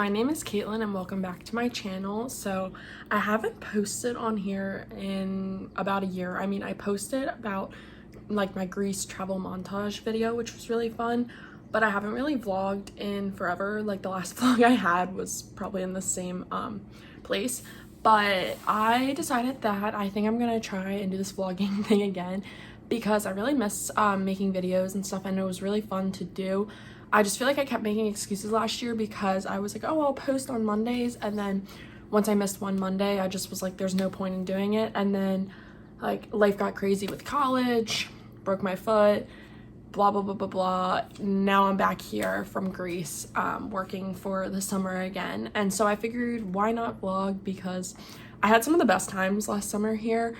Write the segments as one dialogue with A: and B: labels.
A: my name is Caitlin and welcome back to my channel. So I haven't posted on here in about a year. I mean, I posted about like my Greece travel montage video, which was really fun, but I haven't really vlogged in forever. Like the last vlog I had was probably in the same place, but I decided that I think I'm gonna try and do this vlogging thing again because I really miss making videos and stuff, and it was really fun to do. I just feel like I kept making excuses last year because I was like, oh, I'll post on Mondays, and then once I missed one Monday, I just was like, there's no point in doing it. And then like life got crazy with college, broke my foot, blah blah blah blah blah. Now I'm back here from Greece, working for the summer again, and so I figured why not vlog, because I had some of the best times last summer here.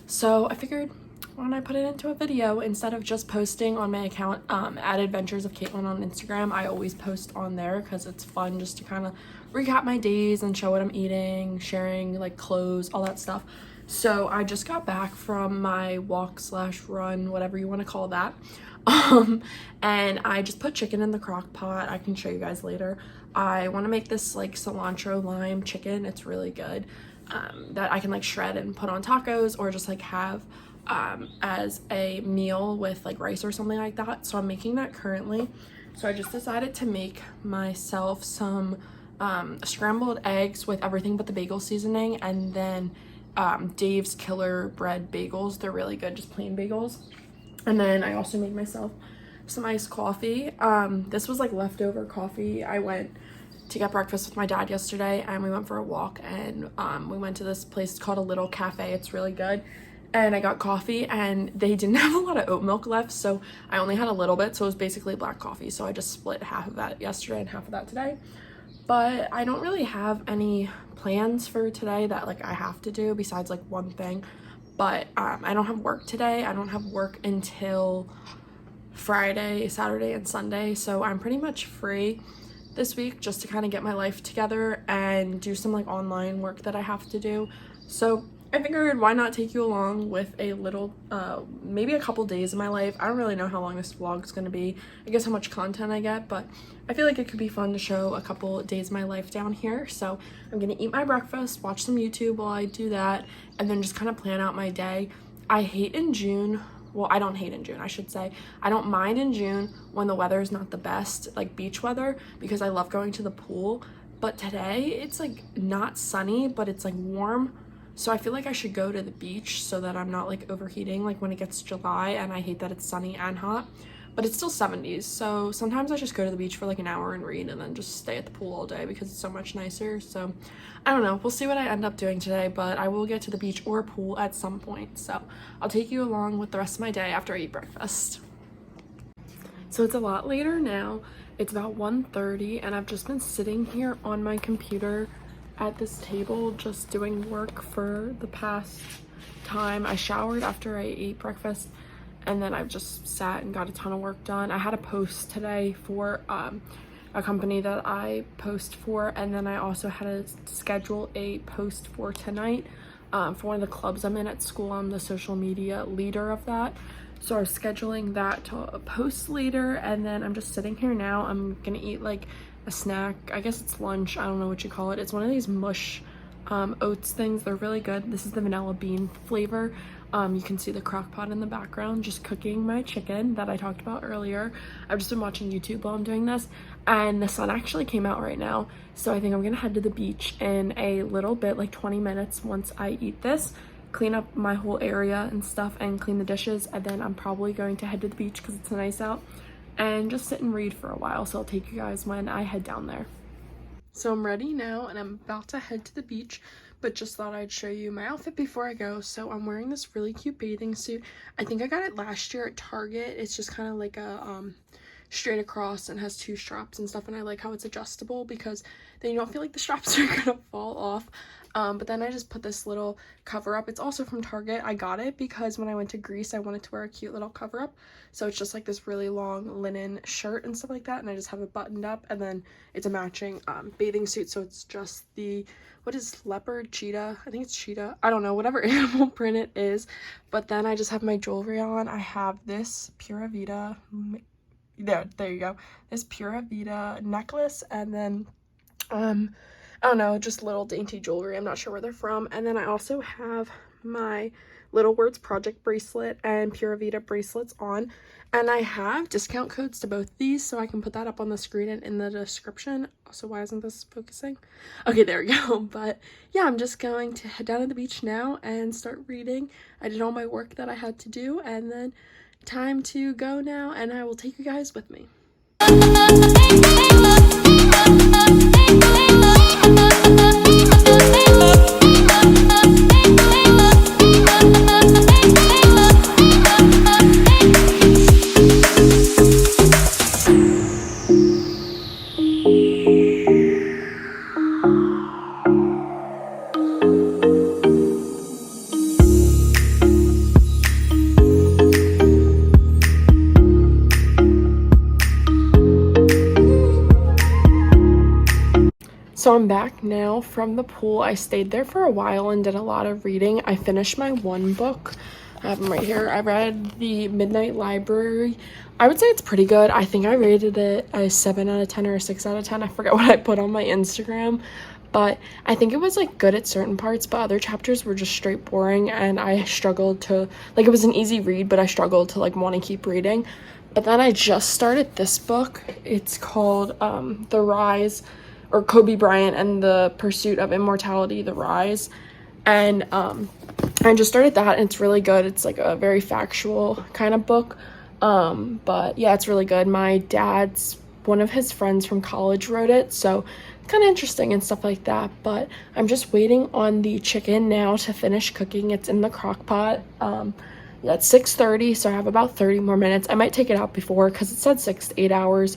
A: So I figured, why don't I put it into a video instead of just posting on my account at Adventures of Caitlin on Instagram. I always post on there because it's fun just to kind of recap my days and show what I'm eating, sharing like clothes, all that stuff. So I just got back from my walk slash run, whatever you want to call that, and I just put chicken in the crock pot. I can show you guys later. I want to make this like cilantro lime chicken. It's really good, that I can like shred and put on tacos or just like have as a meal with like rice or something like that. So I'm making that currently. So I just decided to make myself some scrambled eggs with everything but the bagel seasoning, and then Dave's Killer Bread bagels. They're really good, just plain bagels. And then I also made myself some iced coffee. This was like leftover coffee. I went to get breakfast with my dad yesterday and we went for a walk, and we went to this place called A Little Cafe. It's really good. And I got coffee and they didn't have a lot of oat milk left, so I only had a little bit, so it was basically black coffee. So I just split half of that yesterday and half of that today. But I don't really have any plans for today that like I have to do besides like one thing. But I don't have work today. I don't have work until Friday, Saturday, and Sunday, so I'm pretty much free this week just to kind of get my life together and do some like online work that I have to do. So I figured why not take you along with a little, maybe a couple days of my life. I don't really know how long this vlog is going to be. I guess how much content I get, but I feel like it could be fun to show a couple days of my life down here. So I'm going to eat my breakfast, watch some YouTube while I do that, and then just kind of plan out my day. I hate in June. Well, I don't hate in June, I should say. I don't mind in June when the weather is not the best, like beach weather, because I love going to the pool. But today it's like not sunny, but it's like warm. So I feel like I should go to the beach so that I'm not like overheating like when it gets July, and I hate that it's sunny and hot, but it's still 70s. So sometimes I just go to the beach for like an hour and read and then just stay at the pool all day because it's so much nicer. So I don't know, we'll see what I end up doing today, but I will get to the beach or pool at some point. So I'll take you along with the rest of my day after I eat breakfast. So it's a lot later now. It's about 1:30 and I've just been sitting here on my computer at this table just doing work for the past time. I showered after I ate breakfast, and then I've just sat and got a ton of work done. I had a post today for a company that I post for, and then I also had to schedule a post for tonight for one of the clubs I'm in at school. I'm the social media leader of that, so I was scheduling that to post later, and then I'm just sitting here now. I'm gonna eat like a snack. I guess it's lunch. I don't know what you call it. It's one of these mush oats things. They're really good. This is the vanilla bean flavor. You can see the crock pot in the background, just cooking my chicken that I talked about earlier. I've just been watching YouTube while I'm doing this, and the sun actually came out right now, so I think I'm gonna head to the beach in a little bit, like 20 minutes once I eat this, clean up my whole area and stuff and clean the dishes, and then I'm probably going to head to the beach because it's nice out and just sit and read for a while. So I'll take you guys when I head down there. So I'm ready now and I'm about to head to the beach, but just thought I'd show you my outfit before I go. So I'm wearing this really cute bathing suit. I think I got it last year at Target. It's just kind of like a straight across and has two straps and stuff, and I like how it's adjustable because then you don't feel like the straps are gonna fall off. But then I just put this little cover up. It's also from Target. I got it because when I went to Greece I wanted to wear a cute little cover up, so it's just like this really long linen shirt and stuff like that, and I just have it buttoned up, and then it's a matching bathing suit. So it's just the, what is leopard, cheetah, I think it's cheetah, I don't know, whatever animal print it is. But then I just have my jewelry on. I have this Pura Vida, there you go, this Pura Vida necklace, and then I don't know, just little dainty jewelry. I'm not sure where they're from. And then I also have my Little Words Project bracelet and Pura Vida bracelets on. And I have discount codes to both these, so I can put that up on the screen and in the description. Also, why isn't this focusing? Okay, there we go. But yeah, I'm just going to head down to the beach now and start reading. I did all my work that I had to do, and then time to go now, and I will take you guys with me. So I'm back now from the pool. I stayed there for a while and did a lot of reading. I finished my one book. I have them right here. I read The Midnight Library. I would say it's pretty good. I think I rated it a 7 out of 10 or a 6 out of 10. I forget what I put on my Instagram. But I think it was like good at certain parts, but other chapters were just straight boring, and I struggled to, like, it was an easy read, but I struggled to like want to keep reading. But then I just started this book. It's called The Rise, or Kobe Bryant and the Pursuit of Immortality, The Rise. And I just started that, and it's really good. It's like a very factual kind of book. But yeah, it's really good. My dad's, one of his friends from college wrote it, so kind of interesting and stuff like that. But I'm just waiting on the chicken now to finish cooking. It's in the crock pot. Yeah, it's 6:30, so I have about 30 more minutes. I might take it out before, because it said 6 to 8 hours.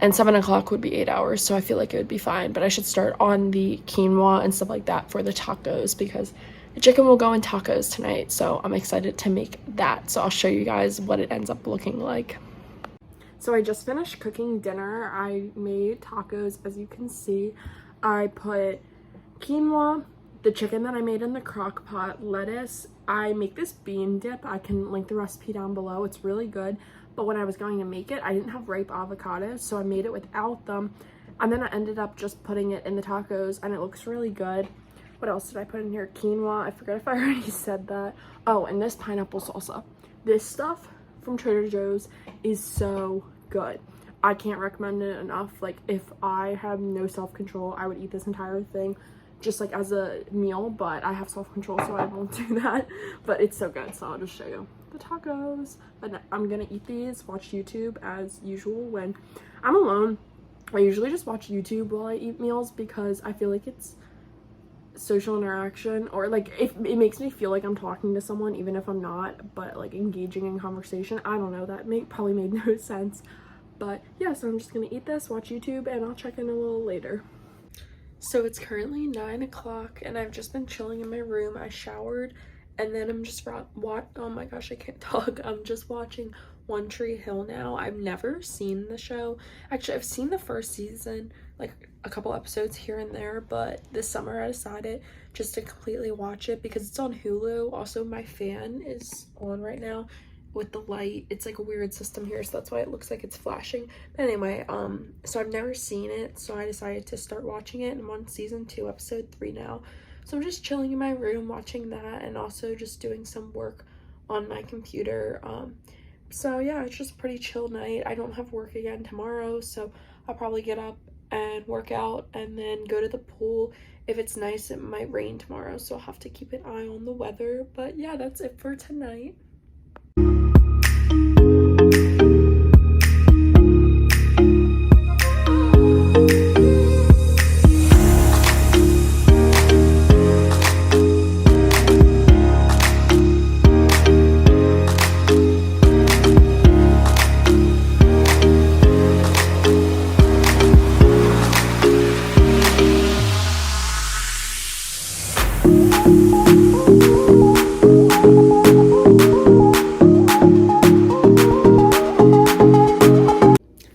A: And 7 o'clock would be 8 hours, so I feel like it would be fine. But I should start on the quinoa and stuff like that for the tacos, because the chicken will go in tacos tonight. So I'm excited to make that. So I'll show you guys what it ends up looking like. So I just finished cooking dinner. I made tacos, as you can see. I put quinoa, the chicken that I made in the crock pot, lettuce. I make this bean dip. I can link the recipe down below. It's really good. But when I was going to make it, I didn't have ripe avocados, so I made it without them. And then I ended up just putting it in the tacos, and it looks really good. What else did I put in here? Quinoa. I forget if I already said that. Oh, and this pineapple salsa. This stuff from Trader Joe's is so good. I can't recommend it enough. Like, if I had no self-control, I would eat this entire thing just like as a meal, but I have self-control, so I won't do that. But it's so good, so I'll just show you the tacos. But I'm gonna eat these, watch YouTube as usual. When I'm alone, I usually just watch YouTube while I eat meals, because I feel like it's social interaction, or like if it makes me feel like I'm talking to someone even if I'm not, but like engaging in conversation. I don't know, that probably made no sense. But yeah, so I'm just gonna eat this, watch YouTube, and I'll check in a little later. So it's currently 9 o'clock, and I've just been chilling in my room. I showered, and then I'm just oh my gosh, I can't talk. I'm just watching One Tree Hill now. I've never seen the show. Actually, I've seen the first season, like a couple episodes here and there, but this summer I decided just to completely watch it because it's on Hulu. Also, my fan is on right now with the light. It's like a weird system here, so that's why it looks like it's flashing. But anyway, so I've never seen it, so I decided to start watching it. I'm on season 2, episode 3 now. So I'm just chilling in my room watching that, and also just doing some work on my computer. So yeah, it's just a pretty chill night. I don't have work again tomorrow, so I'll probably get up and work out and then go to the pool. If it's nice, it might rain tomorrow, so I'll have to keep an eye on the weather. But yeah, that's it for tonight.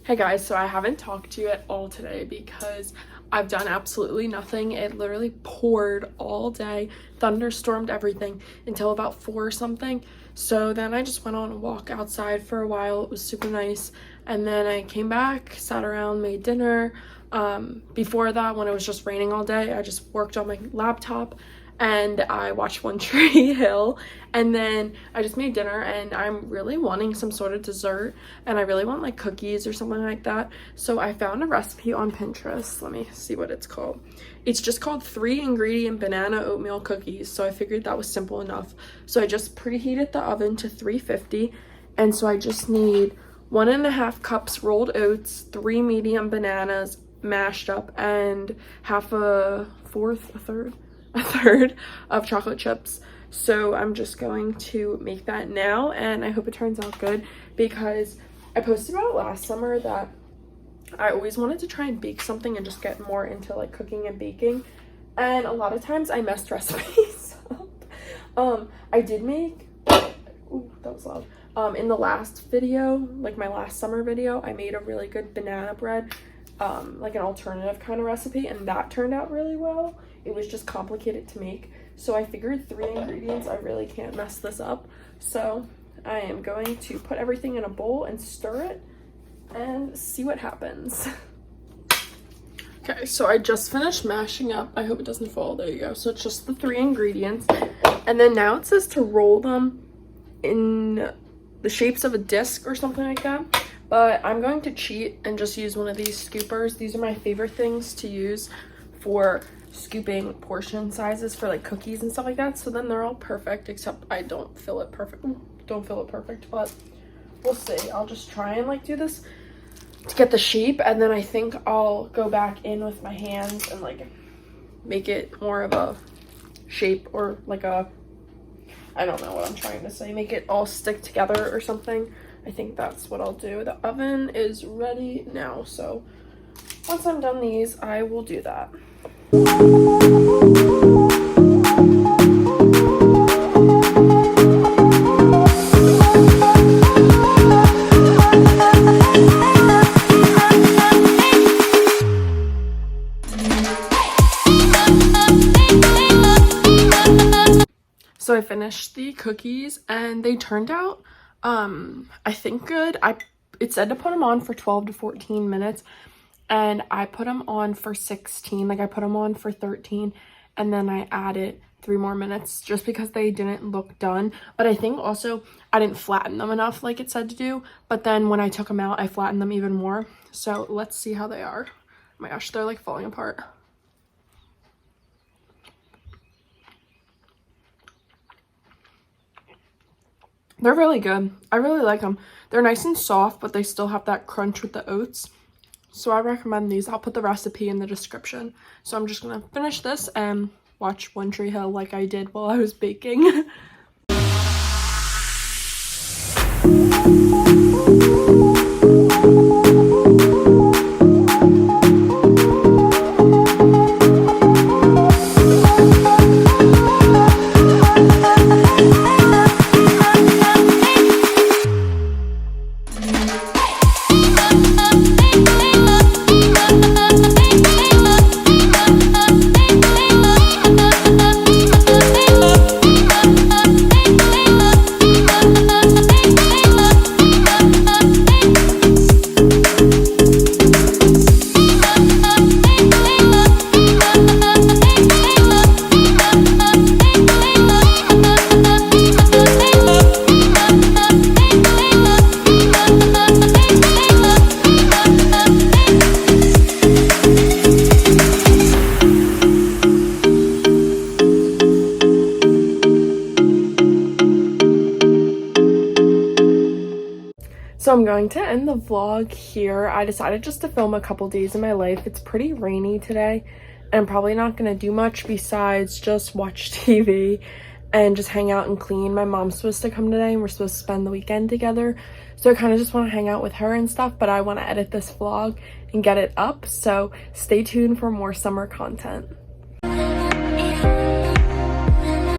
A: Hey guys, so I haven't talked to you at all today because I've done absolutely nothing. It literally poured all day, thunderstormed everything until about 4 or something. So then I just went on a walk outside for a while. It was super nice. And then I came back, sat around, made dinner. Before that, when it was just raining all day, I just worked on my laptop and I watched One Tree Hill, and then I just made dinner, and I'm really wanting some sort of dessert, and I really want like cookies or something like that. So I found a recipe on Pinterest. Let me see what it's called. It's just called 3-ingredient banana oatmeal cookies. So I figured that was simple enough. So I just preheated the oven to 350, and so I just need 1.5 cups rolled oats, 3 medium bananas mashed up, and a third of chocolate chips. So I'm just going to make that now, and I hope it turns out good, because I posted about it last summer that I always wanted to try and bake something and just get more into like cooking and baking, and a lot of times I messed recipes up. I did make, ooh, that was loud. In the last video, like my last summer video, I made a really good banana bread, like an alternative kind of recipe, and that turned out really well. It was just complicated to make, so I figured 3 ingredients, I really can't mess this up. So I am going to put everything in a bowl and stir it and see what happens. Okay, so I just finished mashing up. I hope it doesn't fall. There you go. So it's just the 3 ingredients, and then now it says to roll them in the shapes of a disc or something like that. But I'm going to cheat and just use one of these scoopers. These are my favorite things to use for scooping portion sizes for like cookies and stuff like that. So then they're all perfect, except I don't fill it perfect, but we'll see. I'll just try and like do this to get the shape, and then I think I'll go back in with my hands and like make it more of a shape, or like a, I don't know what I'm trying to say, make it all stick together or something. I think that's what I'll do. The oven is ready now, so once I'm done these, I will do that. So I finished the cookies and they turned out, I think good. It said to put them on for 12 to 14 minutes, and I put them on for 16. Like I put them on for 13, and then I added 3 more minutes just because they didn't look done. But I think also I didn't flatten them enough like it said to do. But then when I took them out, I flattened them even more. So let's see how they are. Oh my gosh, they're like falling apart. They're really good. I really like them. They're nice and soft, but they still have that crunch with the oats. So I recommend these. I'll put the recipe in the description. So I'm just going to finish this and watch One Tree Hill like I did while I was baking. So I'm going to end the vlog here. I decided just to film a couple days in my life. It's pretty rainy today, and I'm probably not going to do much besides just watch TV and just hang out and clean. My mom's supposed to come today, and we're supposed to spend the weekend together. So I kind of just want to hang out with her and stuff, but I want to edit this vlog and get it up. So stay tuned for more summer content.